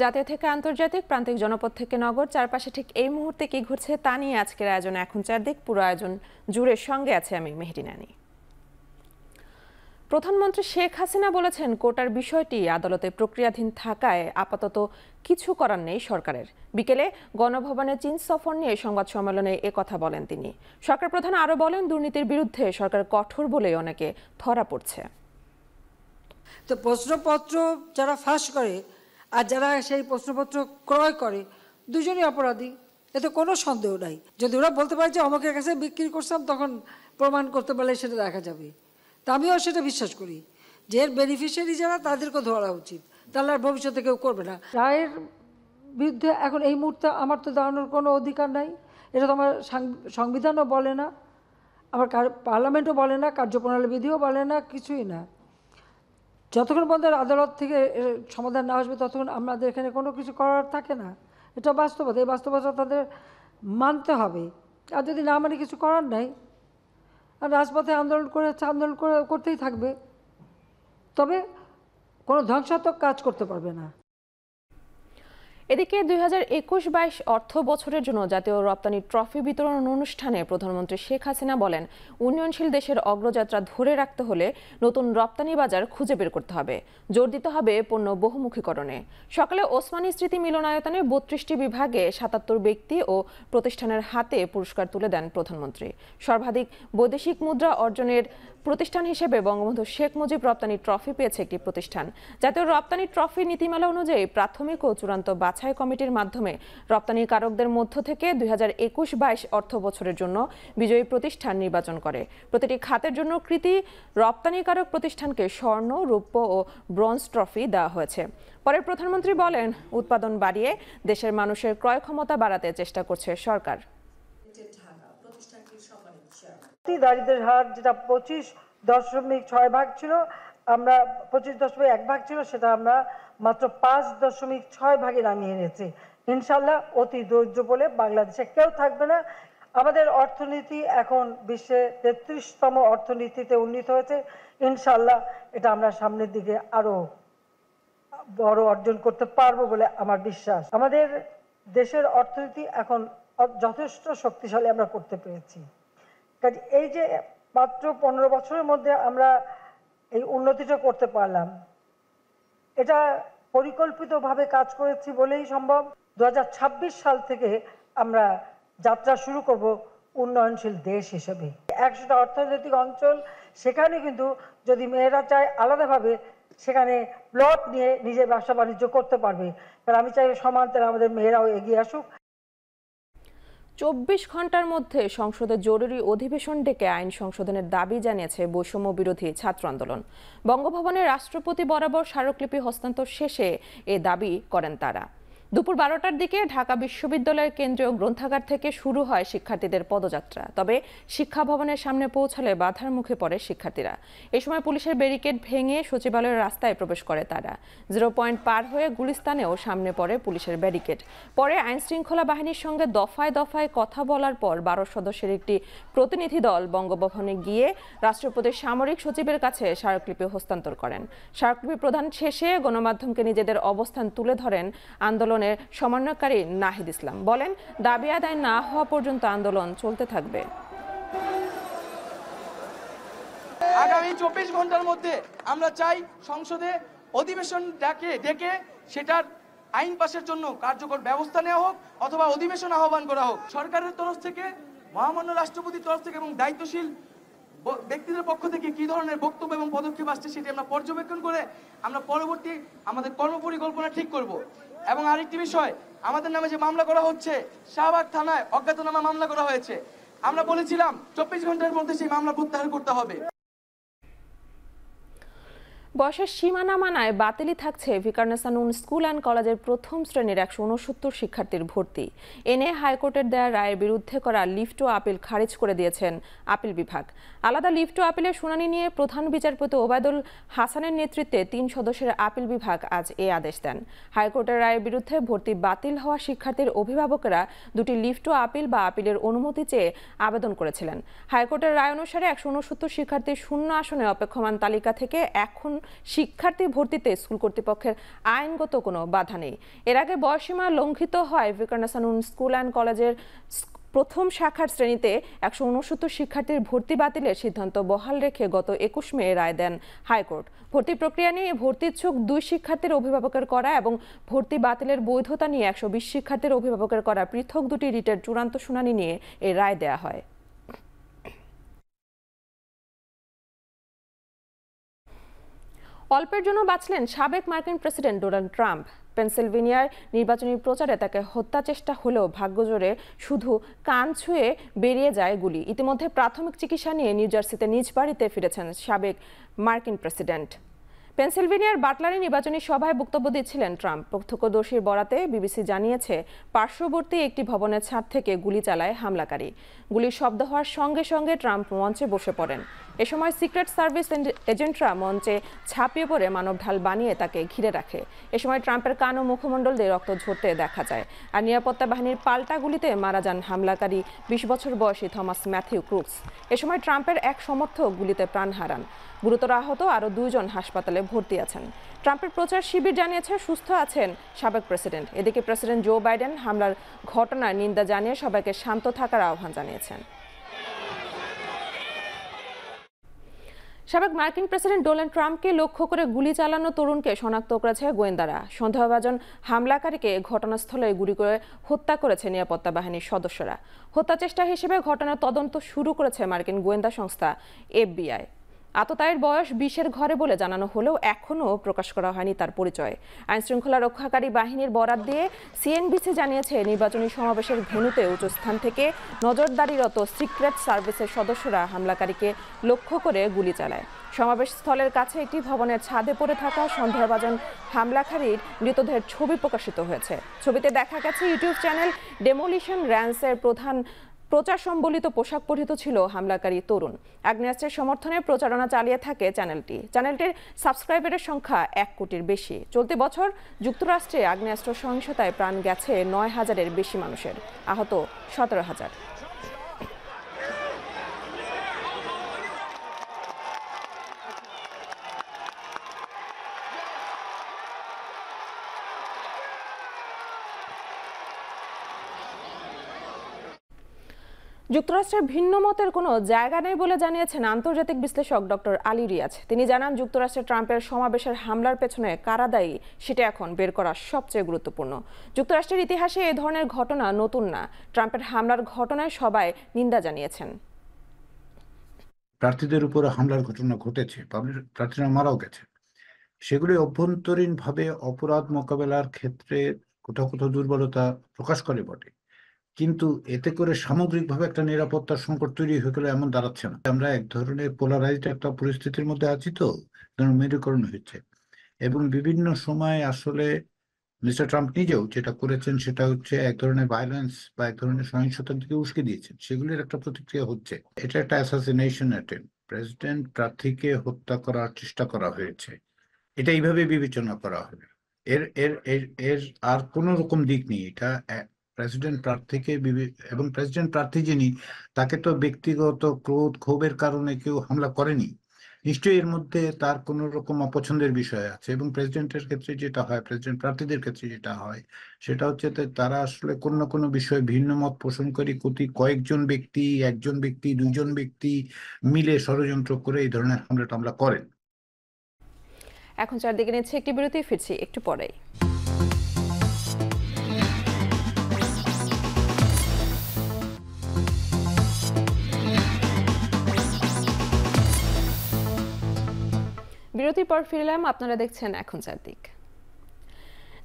জাতীয় থেকে আন্তর্জাতিক, প্রান্তিক জনপদ থেকে নগর, চারপাশে ঠিক এই মুহূর্তে কি ঘটছে তা নিয়ে আজকের আয়োজন এখন চারদিক। পুরো আয়োজন জুড়ে সঙ্গে আছে আমি মেহেরি নানি। প্রধানমন্ত্রী শেখ হাসিনা বলেছেন, কোটার বিষয়টি আদালতে প্রক্রিয়াধীন থাকায় আপাতত কিছু করার নেই সরকারের। বিকেলে গণভবনে চীন সফর নিয়ে সংবাদ সম্মেলনে একথা বলেন তিনি। সরকার প্রধান আরও বলেন, দুর্নীতির বিরুদ্ধে সরকার কঠোর বলে অনেকে ধরা পড়ছে। তো প্রশ্নপত্র যারা ফাঁস করে আর যারা সেই প্রশ্নপত্র ক্রয় করে, দুজনই অপরাধী, এতে কোনো সন্দেহ নাই। যদি ওরা বলতে পারে যে অমুকের কাছে বিক্রি করতাম, তখন প্রমাণ করতে পারলে সেটা দেখা যাবে। তা আমিও সেটা বিশ্বাস করি যে এর বেনিফিশিয়ারি যারা, তাদেরকেও ধরা উচিত, তাহলে আর ভবিষ্যতে কেউ করবে না। রায়ের বিরুদ্ধে এখন এই মুহূর্তে আমার তো দাঁড়ানোর কোনো অধিকার নাই। এটা তো আমার সংবিধানও বলে না, আমার পার্লামেন্টও বলে না, কার্যপ্রণালী বিধিও বলে না, কিছুই না। যতক্ষণ পর্যন্ত আদালত থেকে সমাধান না আসবে, ততক্ষণ আমাদের এখানে কোনো কিছু করার থাকে না। এটা বাস্তবতা, এই বাস্তবতা তাদের মানতে হবে। আর যদি না মানে কিছু করার নাই, আর রাজপথে আন্দোলন করতেই থাকবে, তবে কোনো ধ্বংসাত্মক কাজ করতে পারবে না। এদিকে 2021-22 অর্থ বছরের জন্য জাতীয় রপ্তানি ট্রফি বিতরণ অনুষ্ঠানে প্রধানমন্ত্রী শেখ হাসিনা বলেন, উন্নয়নশীল দেশের অগ্রযাত্রা ধরে রাখতে হলে নতুন রপ্তানি বাজার খুঁজে বের করতে হবে, জোর দিতে হবে পণ্য বহুমুখীকরণে। সকালে ওসমানী স্মৃতি মিলনায়তনে 32টি বিভাগে 77 ব্যক্তি ও প্রতিষ্ঠানের হাতে পুরস্কার তুলে দেন প্রধানমন্ত্রী। সর্বাধিক বৈদেশিক মুদ্রা অর্জনের প্রতিষ্ঠান হিসেবে বঙ্গবন্ধু শেখ মুজিব রপ্তানি ট্রফি পেয়েছে একটি প্রতিষ্ঠান। জাতীয় রপ্তানি ট্রফি নীতিমালা অনুযায়ী প্রাথমিক ও চূড়ান্ত বাছাই কমিটির মাধ্যমে রপ্তানিকারকদের মধ্য থেকে 2021-22 অর্থ বছরের জন্য বিজয়ী প্রতিষ্ঠান নির্বাচন করে। প্রতিটি খাতের জন্য কৃতি রপ্তানিকারক প্রতিষ্ঠানকে স্বর্ণ, রৌপ্য ও ব্রোঞ্জ ট্রফি দেওয়া হয়েছে। পরে প্রধানমন্ত্রী বলেন, উৎপাদন বাড়িয়ে দেশের মানুষের ক্রয় ক্ষমতা বাড়াতে চেষ্টা করছে সরকার। দারিদ্রের হার যেটা 25.6 ছিল, আমরা 25.1 ছিল, সেটা আমরা মাত্র 5.6 ভাগে নামিয়ে এনেছি। ইনশাল্লাহ অতি দরিদ্র বলে বাংলাদেশে কেউ থাকবে না। আমাদের অর্থনীতি এখন বিশ্বে 33তম অর্থনীতিতে উন্নীত হয়েছে। ইনশাল্লাহ এটা আমরা সামনের দিকে আরো বড় অর্জন করতে পারবো বলে আমার বিশ্বাস। আমাদের দেশের অর্থনীতি এখন যথেষ্ট শক্তিশালী আমরা করতে পেরেছি। কাজে এই যে মাত্র 15 বছরের মধ্যে আমরা এই উন্নতিটা করতে পারলাম, এটা পরিকল্পিতভাবে কাজ করেছি বলেই সম্ভব। 2026 সাল থেকে আমরা যাত্রা শুরু করব উন্নয়নশীল দেশ হিসেবে। 100টা অর্থনৈতিক অঞ্চল, সেখানে কিন্তু যদি মেয়েরা চায় আলাদাভাবে, সেখানে প্লট নিয়ে নিজের ব্যবসা বাণিজ্য করতে পারবে। কারণ আমি চাই সমান্তরালে আমাদের মেয়েরাও এগিয়ে আসুক। 24 ঘন্টার মধ্যে সংসদে জরুরি অধিবেশন ডেকে আইন সংশোধনের দাবি জানিয়েছে বৈষম্য বিরোধী ছাত্র আন্দোলন। বঙ্গভবনে রাষ্ট্রপতি বরাবর স্মারকলিপি হস্তান্তর শেষে এ দাবি করেন তারা। দুপুর 12টার দিকে ঢাকা বিশ্ববিদ্যালয়ের কেন্দ্রীয় গ্রন্থাগার থেকে শুরু হয় শিক্ষার্থীদের পদযাত্রা। তবে শিক্ষা ভবনের সামনে পৌঁছালে বাধার মুখে পড়ে শিক্ষার্থীরা। এই সময় পুলিশের ব্যারিকেড ভেঙে সচিবালয়ের রাস্তায় প্রবেশ করে তারা। 0 পয়েন্ট পার হয়ে গুলিস্তানেও সামনে পড়ে পুলিশের ব্যারিকেড। পরে আইন শৃঙ্খলা বাহিনীর সঙ্গে দফায় দফায় কথা বলার পর 12 সদস্যের একটি প্রতিনিধি দল বঙ্গভবনে গিয়ে রাষ্ট্রপতির সামরিক সচিবের কাছে স্মারকলিপি হস্তান্তর করেন। স্মারকলিপি প্রদান শেষে গণমাধ্যমকে নিজেদের অবস্থান তুলে ধরেন আন্দোলনের সমন্বয়কারী নাহিদ ইসলাম। বলেন, দাবি আদায় না হওয়া পর্যন্ত আন্দোলন চলতে থাকবে। আগামী 24 ঘন্টার মধ্যে আমরা চাই সংসদে অধিবেশন ডেকে সেটার আইন পাশের জন্য কার্যকর ব্যবস্থা নেওয়া হোক, অথবা অধিবেশন আহ্বান করা হোক। সরকারের তরফ থেকে, মহামান্য রাষ্ট্রপতির তরফ থেকে এবং দায়িত্বশীল ব্যক্তিদের পক্ষ থেকে কি ধরনের বক্তব্য এবং পদক্ষেপ আসছে সেটি আমরা পর্যবেক্ষণ করে আমরা পরবর্তী আমাদের কর্মপরিকল্পনা ঠিক করব। এবং আরেকটি বিষয়, আমাদের নামে যে মামলা করা হচ্ছে, শাহবাগ থানায় অজ্ঞাতনামা মামলা করা হয়েছে, আমরা বলেছিলাম 24 ঘন্টার মধ্যে সেই মামলা প্রত্যাহার করতে হবে। বয়সের সীমানা মানায় বাতিলই থাকছে ভিকারুননিসা নূন স্কুল অ্যান্ড কলেজের প্রথম শ্রেণীর 169 শিক্ষার্থীর ভর্তি। এনে হাইকোর্টের দেয়া রায়ের বিরুদ্ধে করা লিভ টু আপিল খারিজ করে দিয়েছেন আপিল বিভাগ। আলাদা লিভ টু আপিলের শুনানি নিয়ে প্রধান বিচারপতি ওবায়দুল হাসানের নেতৃত্বে 3 সদস্যের আপিল বিভাগ আজ এ আদেশ দেন। হাইকোর্টের রায়ের বিরুদ্ধে ভর্তি বাতিল হওয়া শিক্ষার্থীর অভিভাবকেরা দুটি লিভ টু আপিল বা আপিলের অনুমতি চেয়ে আবেদন করেছিলেন। হাইকোর্টের রায় অনুসারে 169 শিক্ষার্থীর শূন্য আসনে অপেক্ষমান তালিকা থেকে এখন শিক্ষার্থী ভর্তিতে স্কুল কর্তৃপক্ষের আইনগত কোনো বাধা নেই। এর আগে বয়সীমা লঙ্ঘিত হয় ভিকারুননিসা স্কুল অ্যান্ড কলেজের প্রথম শাখার শ্রেণীতে 169 শিক্ষার্থীর ভর্তি বাতিলের সিদ্ধান্ত বহাল রেখে গত 21 মে রায় দেন হাইকোর্ট। ভর্তি প্রক্রিয়া নিয়ে ভর্তি ইচ্ছুক 2 শিক্ষার্থীর অভিভাবকের করা এবং ভর্তি বাতিলের বৈধতা নিয়ে 120 শিক্ষার্থীর অভিভাবকের করা পৃথক দুটি রিটের চূড়ান্ত শুনানি নিয়ে এই রায় দেয়া হয়। অল্পের জন্য বাঁচলেন সাবেক মার্কিন প্রেসিডেন্ট ডোনাল্ড ট্রাম্প। পেনসিলভেনিয়ার নির্বাচনী প্রচারে তাকে হত্যা চেষ্টা হলেও ভাগ্যজোরে শুধু কান ছুঁয়ে বেরিয়ে যায় গুলি। ইতিমধ্যে প্রাথমিক চিকিৎসা নিয়ে নিউ জার্সিতে নিজ বাড়িতে ফিরেছেন সাবেক মার্কিন প্রেসিডেন্ট। পেনসিলভেনিয়ার বাটলারে নির্বাচনী সভায় বক্তব্য দিচ্ছিলেন ট্রাম্প। প্রত্যক্ষদর্শীর বরাতে বিবিসি জানিয়েছে, পার্শ্ববর্তী একটি ভবনের ছাদ থেকে গুলি চালায় হামলাকারী। গুলির শব্দ হওয়ার সঙ্গে সঙ্গে ট্রাম্প মঞ্চে বসে পড়েন। এ সময় সিক্রেট সার্ভিস এজেন্টরা মঞ্চে ঝাঁপিয়ে পড়ে মানব ঢাল বানিয়ে তাকে ঘিরে রাখে। এ সময় ট্রাম্পের কান ও মুখমণ্ডল দিয়ে রক্ত ঝরতে দেখা যায়। আর নিরাপত্তা বাহিনীর পাল্টা গুলিতে মারা যান হামলাকারী 20 বছর বয়সী থমাস ম্যাথিউ ক্রুকস। এ সময় ট্রাম্পের এক সমর্থক গুলিতে প্রাণ হারান। গুরুতর আহত আরও 2 জন হাসপাতালে ভর্তি আছেন। ট্রাম্পের প্রচার শিবির জানিয়েছে সুস্থ আছেন সাবেক প্রেসিডেন্ট। এদিকে প্রেসিডেন্ট জো বাইডেন হামলার ঘটনার নিন্দা জানিয়ে সবাইকে শান্ত থাকার আহ্বান জানিয়েছেন। সাবেক মার্কিন প্রেসিডেন্ট ডোনাল্ড ট্রাম্পকে লক্ষ্য করে গুলি চালানো তরুণকে শনাক্ত করেছে গোয়েন্দারা। সন্দেহভাজন হামলাকারীকে ঘটনাস্থলে গুলি করে হত্যা করেছে নিরাপত্তা বাহিনীর সদস্যরা। হত্যা চেষ্টা হিসেবে ঘটনার তদন্ত শুরু করেছে মার্কিন গোয়েন্দা সংস্থা FBI। আততায়ীর বয়স 20-এর ঘরে বলে জানানো হলেও এখনও প্রকাশ করা হয়নি তার পরিচয়। আইনশৃঙ্খলা রক্ষাকারী বাহিনীর বরাত দিয়ে CNBC জানিয়েছে, নির্বাচনী সমাবেশের ভেন্যুতে উঁচু স্থান থেকে নজরদারিরত সিক্রেট সার্ভিসের সদস্যরা হামলাকারীকে লক্ষ্য করে গুলি চালায়। সমাবেশ স্থলের কাছে একটি ভবনের ছাদে পড়ে থাকা সন্দেহভাজন হামলাকারীর মৃতদেহের ছবি প্রকাশিত হয়েছে। ছবিতে দেখা গেছে ইউটিউব চ্যানেল ডেমোলিশন র্যান্সের প্রধান প্রচার সম্বলিত পোশাক পরিহিত ছিল হামলাকারী তরুণ। আগ্নেয়াস্ত্রের সমর্থনে প্রচারণা চালিয়ে থাকে চ্যানেলটির সাবস্ক্রাইবারের সংখ্যা 1 কোটির বেশি। চলতি বছর যুক্তরাষ্ট্রে আগ্নেয়াস্ত্র সহিংসতায় প্রাণ গেছে 9,000-এর বেশি মানুষের, আহত 17,000। যুক্তরাষ্ট্রের ভিন্ন মতের কোনো জায়গা নেই বলে জানিয়েছেন আন্তর্জাতিক বিশ্লেষক ডক্টর আলী রিয়াজ। তিনি জানান, যুক্তরাষ্ট্রে ট্রাম্পের সমাবেশের হামলার পেছনে কারা দায়ী সেটা এখন বের করা সবচেয়ে গুরুত্বপূর্ণ। যুক্তরাষ্ট্রের ইতিহাসে এই ধরনের ঘটনা নতুন না। ট্রাম্পের হামলার ঘটনায় সবাই নিন্দা জানিয়েছেন। প্রার্থীদের উপর হামলার ঘটনা ঘটেছে, প্রার্থীরা মারাও গেছে। সেগুলি অভ্যন্তরীণভাবে অপরাধ মোকাবেলার ক্ষেত্রে কোথাও কোথাও দুর্বলতা প্রকাশ করে বটে, কিন্তু এতে করে সামগ্রিকভাবে একটা নিরাপত্তার সংকট তৈরি হয়ে গেলে এমন দাঁড়াচ্ছে না। আমরা এক ধরনের পোলারাইজড একটা পরিস্থিতির মধ্যে আছি, তো মেরুকরণ হচ্ছে, এবং বিভিন্ন সময় আসলে মিস্টার ট্রাম্প নিজেও যেটা করেছেন সেটা হচ্ছে এক ধরনের ভায়োলেন্স বা এক ধরনের সহিংসতার দিকে উস্কে দিয়েছেন। সেগুলির একটা প্রতিক্রিয়া হচ্ছে। এটা একটা অ্যাসাসিনেশন অ্যাটেম্প, প্রেসিডেন্ট প্রার্থীকে হত্যা করার চেষ্টা করা হয়েছে, এটা এইভাবে বিবেচনা করা হবে। এর এর এর এর আর কোন রকম দিক নেই। এটা প্রেসিডেন্ট প্রার্থীকে এবং প্রেসিডেন্ট প্রার্থী যিনি, তাকে তো ব্যক্তিগত ক্রোধ ক্ষোভের কারণে কেউ হামলা করেনি। নিশ্চয়ই এর মধ্যে তার কোন রকম অপছন্দের বিষয় আছে, এবং প্রেসিডেন্টের ক্ষেত্রে যেটা হয়, প্রেসিডেন্ট প্রার্থীদের ক্ষেত্রে যেটা হয় সেটা হচ্ছে তারা আসলে কোনো না কোনো বিষয়ে ভিন্ন মত পোষণ করে কয়েকজন ব্যক্তি, একজন ব্যক্তি, দুজন ব্যক্তি মিলে ষড়যন্ত্র করে এই ধরনের হামলা টামলা করেন। এখন চারদিকে নিচ্ছে একটি বিরতি, ফিরছি একটু পরেই। বিরতির পর ফিরলাম, আপনারা দেখছেন এখন চারদিক।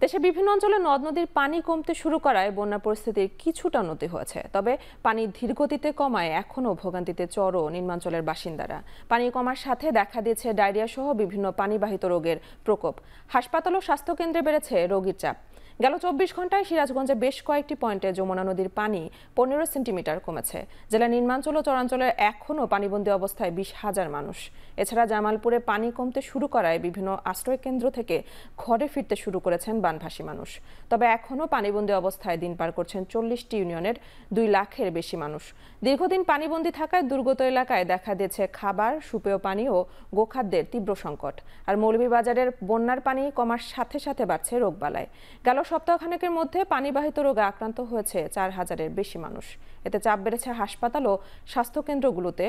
দেশের বিভিন্ন অঞ্চলে নদ নদীর পানি কমতে শুরু করায় বন্যা পরিস্থিতির কিছুটা উন্নতি হয়েছে। তবে পানি ধীরগতিতে কমায় এখনও ভোগান্তিতে চর নিম্নাঞ্চলের বাসিন্দারা। পানি কমার সাথে দেখা দিয়েছে ডায়রিয়া সহ বিভিন্ন পানিবাহিত রোগের প্রকোপ। হাসপাতাল ও স্বাস্থ্যকেন্দ্রে বেড়েছে রোগীর চাপ। গেল 24 ঘন্টায় সিরাজগঞ্জে বেশ কয়েকটি পয়েন্টে যমুনা নদীর পানি 15 সেন্টিমিটার কমেছে। জেলার নিম্নাঞ্চল ও চরাঞ্চলে এখনও পানিবন্দী অবস্থায় 20,000 মানুষ। এছাড়া জামালপুরে পানি কমতে শুরু করায় বিভিন্ন আশ্রয়কেন্দ্র থেকে ঘরে ফিরতে শুরু করেছেন বানভাসী মানুষ। তবে এখনও পানিবন্দী অবস্থায় দিন পার করছেন 40টি ইউনিয়নের 2 লাখের বেশি মানুষ। দীর্ঘদিন পানিবন্দী থাকায় দুর্গত এলাকায় দেখা দিয়েছে খাবার, সুপেয় পানি ও গোখাদ্যের তীব্র সংকট। আর মৌলভীবাজারের বন্যার পানি কমার সাথে সাথে বাড়ছে রোগবালাই। গেল সপ্তাহখানেকের মধ্যে পানিবাহিত রোগে আক্রান্ত হয়েছে 4,000-এর বেশি মানুষ। এতে চাপ বেড়েছে হাসপাতাল ও স্বাস্থ্যকেন্দ্রগুলোতে।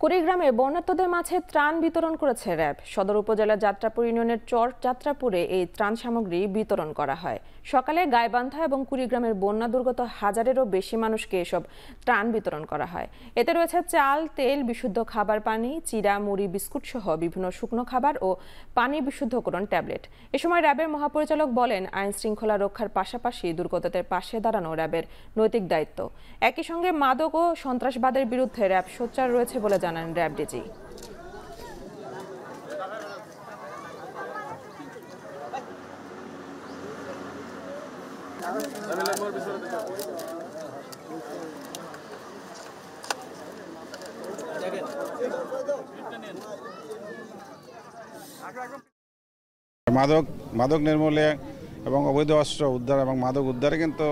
কুড়িগ্রামে বন্যার্তদের মাঝে ত্রাণ বিতরণ করেছে র্যাব। সদর উপজেলার যাত্রাপুর ইউনিয়নের চর যাত্রাপুরে এই ত্রাণ সামগ্রী বিতরণ করা হয়। সকালে গাইবান্ধা এবং কুড়িগ্রামের বন্যা দুর্গত 1000-এরও বেশি মানুষকে এসব ত্রাণ বিতরণ করা হয়। এতে রয়েছে চাল, তেল, বিশুদ্ধ খাবার পানি, চিড়া, মুড়ি, বিস্কুট সহ বিভিন্ন শুকনো খাবার ও পানি বিশুদ্ধকরণ ট্যাবলেট। এ সময় র্যাবের মহাপরিচালক বলেন, আইন শৃঙ্খলা রক্ষার পাশাপাশি দুর্গতদের পাশে দাঁড়ানো র্যাবের নৈতিক দায়িত্ব। একই সঙ্গে মাদক ও সন্ত্রাসবাদের বিরুদ্ধে র্যাব সোচ্চার রয়েছে বলে জানান র্যাব ডিজি। মাদক নির্মূলে এবং অবৈধ অস্ত্র উদ্ধার এবং মাদক উদ্ধারে কিন্তু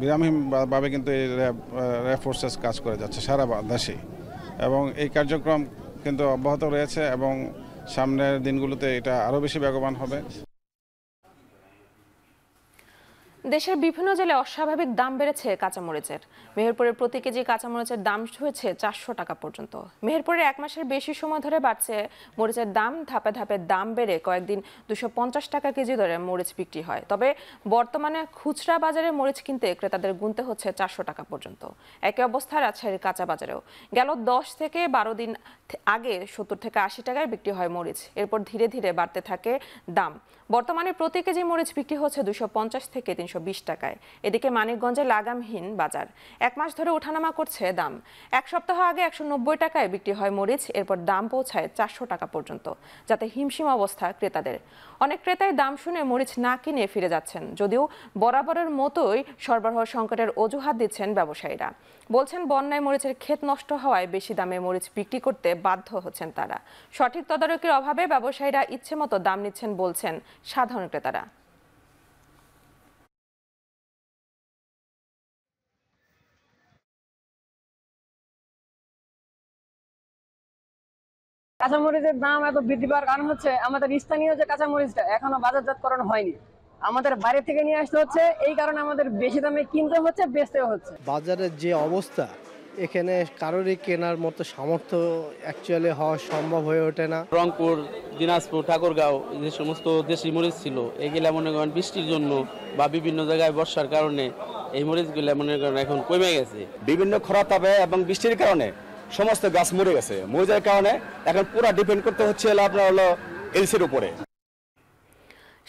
বিরামহীনভাবে কিন্তু এই র্যাব ফোর্সেস কাজ করে যাচ্ছে সারা দেশে, এবং এই কার্যক্রম কিন্তু অব্যাহত রয়েছে এবং সামনের দিনগুলোতে এটা আরও বেশি বেগবান হবে। দেশের বিভিন্ন জেলায় অস্বাভাবিক দাম বেড়েছে কাঁচামরিচের। মেহেরপুরের প্রতি কেজি কাঁচামরিচের দাম হয়েছে 400 টাকা পর্যন্ত। মেহেরপুরে 1 মাসের বেশি সময় ধরে বাড়ছে মরিচের দাম। ধাপে ধাপে দাম বেড়ে কয়েকদিন 250 টাকা কেজি দরে মরিচ বিক্রি হয়। তবে বর্তমানে খুচরা বাজারে মরিচ কিনতে ক্রেতাদের গুনতে হচ্ছে 400 টাকা পর্যন্ত। একই অবস্থা রাজশাহীর কাঁচা বাজারেও। গেল 10 থেকে 12 দিন আগে 70 থেকে 80 টাকায় বিক্রি হয় মরিচ। এরপর ধীরে ধীরে বাড়তে থাকে দাম। বর্তমানে প্রতি কেজি মরিচ বিক্রি হচ্ছে 250 থেকে 320 টাকায়। এদিকে মানিকগঞ্জে লাগামহীন বাজার। 1 মাস ধরে ওঠানামা করছে দাম। 1 সপ্তাহ আগে 190 টাকায় বিক্রি হয় মরিচ, এরপর দাম পৌঁছায় 400 টাকা পর্যন্ত, যাতে হিমশিম অবস্থা ক্রেতাদের। অনেক ক্রেতাই দাম শুনে মরিচ না কিনে ফিরে যাচ্ছেন, যদিও বরাবরের মতোই সরবরাহ সংকটের অজুহাত দিচ্ছেন ব্যবসায়ীরা। বলছেন, বন্যায় মরিচের ক্ষেত নষ্ট হওয়ায় বেশি দামে মরিচ বিক্রি করতে বাধ্য হচ্ছেন তারা। সঠিক তদারকির অভাবে ব্যবসায়ীরা ইচ্ছেমতো দাম নিচ্ছেন বলছেন সাধারণ ক্রেতারা। কাঁচামরিচের দাম এত বৃদ্ধি পাওয়ার কারণ হচ্ছে আমাদের স্থানীয় যে কাঁচামরিচটা এখনো বাজারজাতকরণ হয়নি, আমাদের বাইরে থেকে নিয়ে আসতে হচ্ছে। এই কারণে আমাদের বেশি দামে কিনতে হচ্ছে, বেচতেও হচ্ছে। বাজারের যে অবস্থা, এখানে কারোরই কেনার মতো সামর্থ্য অ্যাকচুয়ালি হওয়া সম্ভব হয়ে ওঠে না। রংপুর, দিনাজপুর, ঠাকুরগাঁও যে সমস্ত দেশি মরিচ ছিল, এগুলা মনে করেন বৃষ্টির জন্য বা বিভিন্ন জায়গায় বর্ষার কারণে এই মরিচগুলা মনে করেন এখন কমে গেছে। বিভিন্ন খরাতাপে এবং বৃষ্টির কারণে সমস্ত গাছ মরে গেছে। মরে যাওয়ার কারণে এখন পুরো ডিপেন্ড করতে হচ্ছে আপনার হলো এলসির উপরে।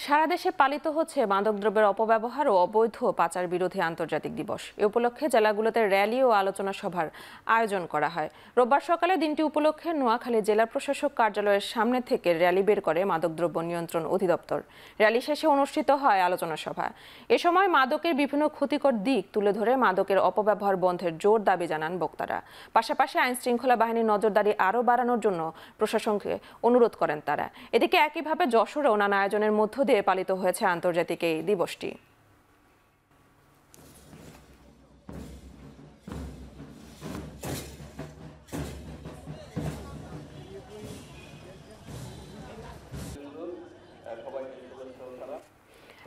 সারা দেশে পালিত হচ্ছে মাদকদ্রব্যের অপব্যবহার ও অবৈধ পাচার বিরোধী আন্তর্জাতিক দিবস। এ উপলক্ষে জেলাগুলোতে র্যালি ও আলোচনা সভার আয়োজন করা হয়। রোববার সকালে দিনটি উপলক্ষে নোয়াখালী জেলা প্রশাসক কার্যালয়ের সামনে থেকে র্যালি বের করে মাদকদ্রব্য নিয়ন্ত্রণ অধিদপ্তর। র্যালি শেষে অনুষ্ঠিত হয় আলোচনা সভা। এ সময় মাদকের বিভিন্ন ক্ষতিকর দিক তুলে ধরে মাদকের অপব্যবহার বন্ধের জোর দাবি জানান বক্তারা। পাশাপাশি আইন শৃঙ্খলা বাহিনীর নজরদারি আরও বাড়ানোর জন্য প্রশাসনকে অনুরোধ করেন তারা। এদিকে একইভাবে যশোরেও নানা আয়োজনের মধ্য দিয়ে পালিত হয়েছে আন্তর্জাতিক এই দিবসটি।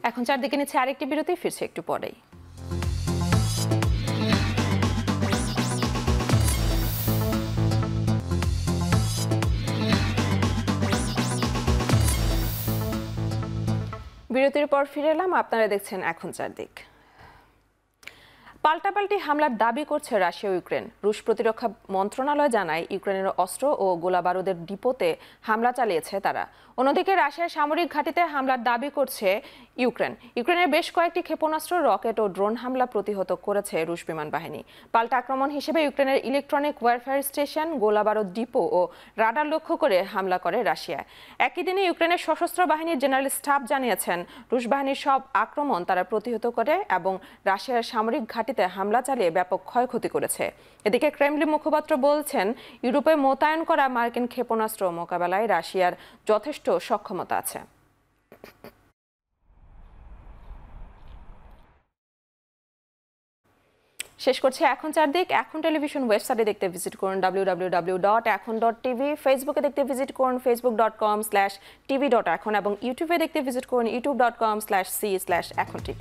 এখন চারদিকে নিচ্ছে আরেকটি বিরতি, ফিরছে একটু পরেই। বিরতির পর ফিরে এলাম। আপনারা দেখছেন এখন চারদিক। পাল্টাপাল্টি হামলার দাবি করছে রাশিয়া ও ইউক্রেন। রুশ প্রতিরক্ষা মন্ত্রণালয় জানায় ইউক্রেনের অস্ত্র ও গোলাবারুদের ডিপোতে হামলা চালিয়েছে তারা। অন্যদিকে রাশিয়ার সামরিক ঘাঁটিতে হামলার দাবি করছে ইউক্রেন। ইউক্রেনের বেশ কয়েকটি ক্ষেপণাস্ত্র, রকেট ও ড্রোন হামলা প্রতিহত করেছে রুশ বিমান বাহিনী। পাল্টা আক্রমণ হিসেবে ইউক্রেনের ইলেকট্রনিক ওয়ারফেয়ার স্টেশন, গোলাবারুদ ডিপো ও রাডার লক্ষ্য করে হামলা করে রাশিয়া। একই দিনে ইউক্রেনের সশস্ত্র বাহিনীর জেনারেল স্টাফ জানিয়েছেন রুশ বাহিনীর সব আক্রমণ তারা প্রতিহত করে এবং রাশিয়ার সামরিক ঘাঁটিতে হামলা চালিয়ে ব্যাপক ক্ষয়ক্ষতি করেছে। এদিকে ক্রেমলিন মুখপাত্র বলছেন ইউরোপে মোতায়েন করা মার্কিন ক্ষেপণাস্ত্র মোকাবেলায় রাশিয়ার যথেষ্ট সক্ষমতা আছে। শেষ করছে এখন চারদিক। এখন টেলিভিশন ওয়েবসাইটে দেখতে ভিজিট করুন www.ekhon.tv, ফেসবুকে দেখতে ভিজিট করুন facebook.com/tv.ekhon এবং ইউটিউবে দেখতে ভিজিট করুন youtube.com/c/ekhon tv।